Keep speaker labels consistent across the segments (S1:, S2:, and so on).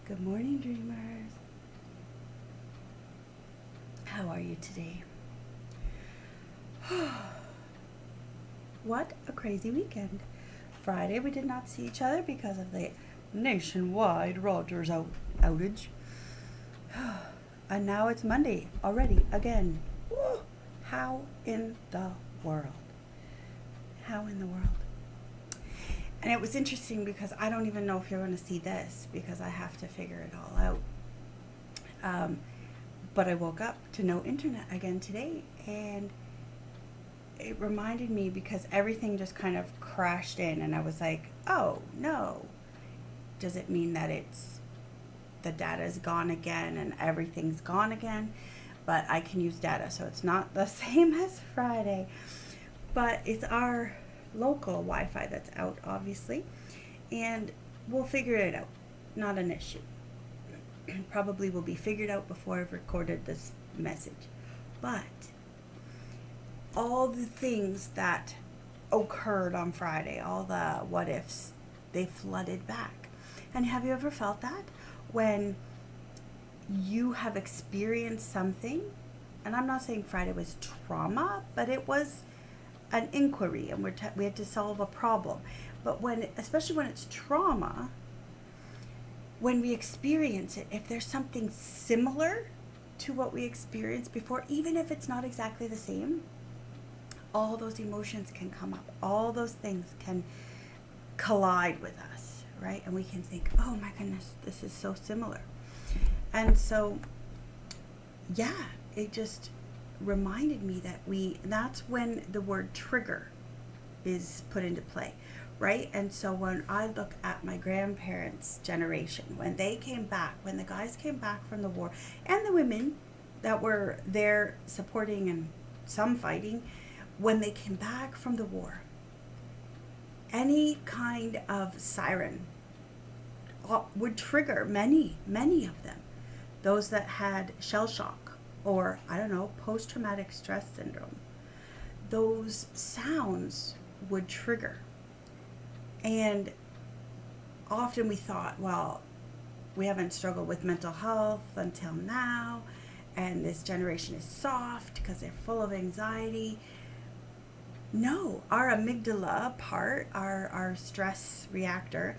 S1: Good morning, dreamers. How are you today? What a crazy weekend. Friday, we did not see each other because of the nationwide Rogers outage. And now it's Monday already, again. Woo! How in the world? How in the world? And it was interesting because I don't even know if you're going to see this because I have to figure it all out. But I woke up to no internet again today, and it reminded me because everything just kind of crashed in, and I was like, oh no. Does it mean that the data's gone again and everything's gone again? But I can use data, so it's not the same as Friday. But it's our local Wi Fi that's out, obviously, and we'll figure it out. Not an issue. Probably will be figured out before I've recorded this message. But all the things that occurred on Friday, all the what ifs, they flooded back. And have you ever felt that? When you have experienced something, and I'm not saying Friday was trauma, but it was an inquiry, and we had to solve a problem. But especially when it's trauma, when we experience it, if there's something similar to what we experienced before, even if it's not exactly the same, all those emotions can come up. All those things can collide with us, right? And we can think, oh my goodness, this is so similar. And so, yeah, it just reminded me that's when the word trigger is put into play, right? And so when I look at my grandparents' generation, when they came back, when the guys came back from the war, and the women that were there supporting and some fighting, when they came back from the war, any kind of siren would trigger many of them. Those that had shell shock or, I don't know, post traumatic stress syndrome, those sounds would trigger. And often we thought, well, we haven't struggled with mental health until now, and this generation is soft because they're full of anxiety. No, our amygdala part, our stress reactor,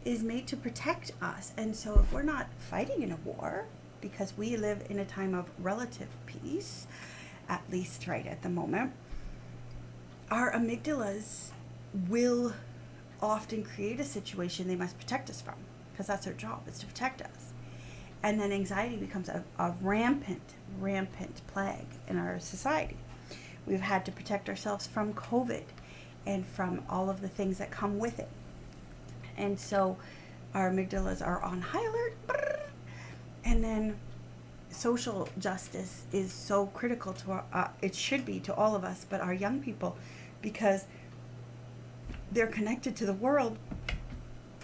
S1: is made to protect us. And so if we're not fighting in a war, because we live in a time of relative peace, at least right at the moment, our amygdalas will often create a situation they must protect us from, because that's their job, is to protect us. And then anxiety becomes a rampant plague in our society. We've had to protect ourselves from COVID and from all of the things that come with it. And so our amygdalas are on high alert. And then social justice is so critical to it should be to all of us, but our young people, because they're connected to the world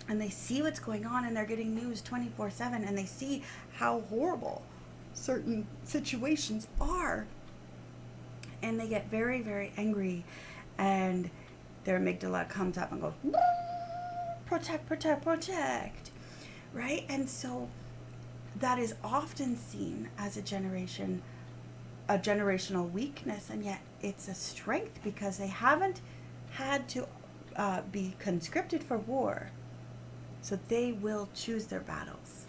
S1: and they see what's going on, and they're getting news 24/7, and they see how horrible certain situations are, and they get very angry, and their amygdala comes up and goes, protect, right? And so that is often seen as a generational weakness, and yet it's a strength, because they haven't had to be conscripted for war. So they will choose their battles,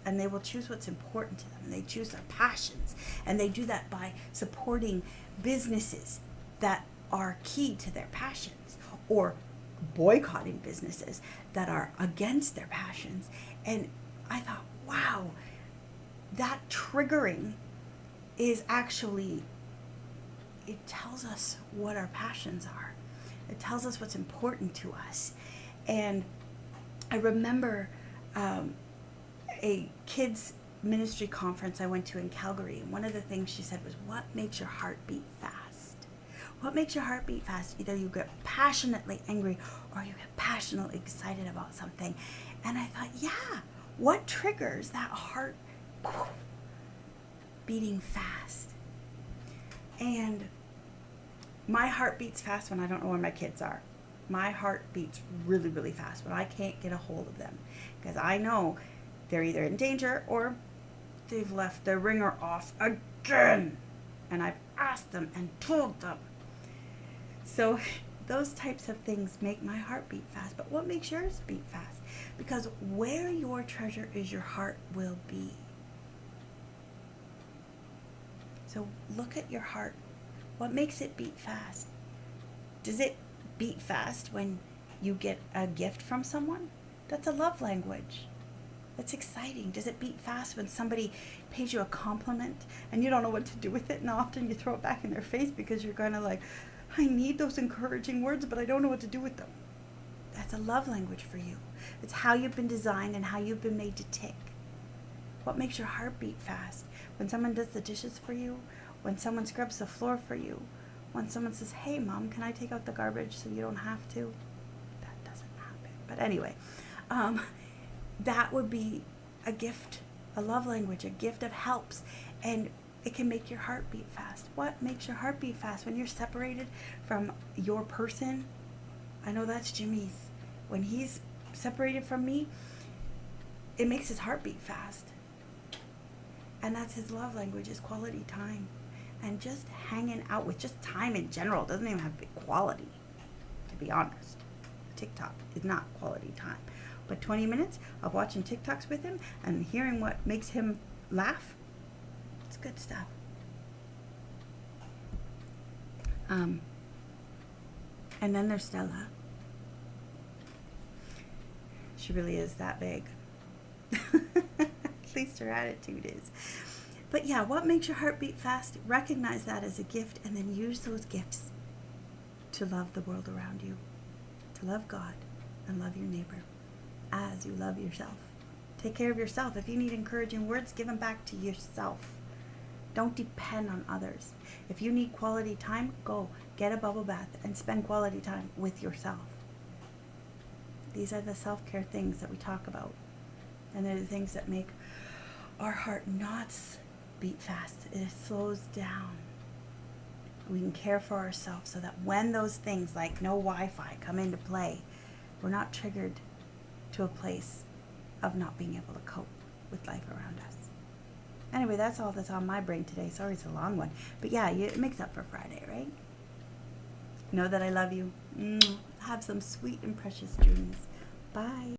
S1: and they will choose what's important to them, and they choose their passions, and they do that by supporting businesses that are key to their passions, or boycotting businesses that are against their passions. And I thought, wow, that triggering is actually, it tells us what our passions are. It tells us what's important to us. And I remember a kids ministry conference I went to in Calgary, and one of the things she said was, what makes your heart beat fast? What makes your heart beat fast? Either you get passionately angry or you get passionately excited about something. And I thought, yeah, what triggers that heart beating fast? And my heart beats fast when I don't know where my kids are. My heart beats really fast when I can't get a hold of them, because I know they're either in danger or they've left their ringer off again. And I've asked them and told them. So those types of things make my heart beat fast. But what makes yours beat fast? Because where your treasure is, your heart will be. So look at your heart. What makes it beat fast? Does it beat fast when you get a gift from someone? That's a love language. That's exciting. Does it beat fast when somebody pays you a compliment and you don't know what to do with it, and often you throw it back in their face because you're kind of like, I need those encouraging words, but I don't know what to do with them. That's a love language for you. It's how you've been designed and how you've been made to tick. What makes your heart beat fast? When someone does the dishes for you, when someone scrubs the floor for you, when someone says, hey mom, can I take out the garbage so you don't have to? That doesn't happen. But anyway, that would be a gift, a love language, a gift of helps. And it can make your heart beat fast. What makes your heart beat fast? When you're separated from your person. I know that's Jimmy's. When he's separated from me, it makes his heart beat fast. And that's his love language, is quality time. And just hanging out with, just time in general. It doesn't even have to be quality, to be honest. TikTok is not quality time. But 20 minutes of watching TikToks with him and hearing what makes him laugh, it's good stuff. And then there's Stella. She really is that big. At least her attitude is. But yeah, what makes your heart beat fast? Recognize that as a gift, and then use those gifts to love the world around you, to love God and love your neighbor as you love yourself. Take care of yourself. If you need encouraging words, give them back to yourself. Don't depend on others. If you need quality time, go get a bubble bath and spend quality time with yourself. These are the self-care things that we talk about. And they're the things that make our heart not beat fast. It slows down. We can care for ourselves so that when those things like no Wi-Fi come into play, we're not triggered to a place of not being able to cope with life around us. Anyway, that's all that's on my brain today. Sorry it's a long one. But yeah, it makes up for Friday, right? Know that I love you. Have some sweet and precious dreams. Bye.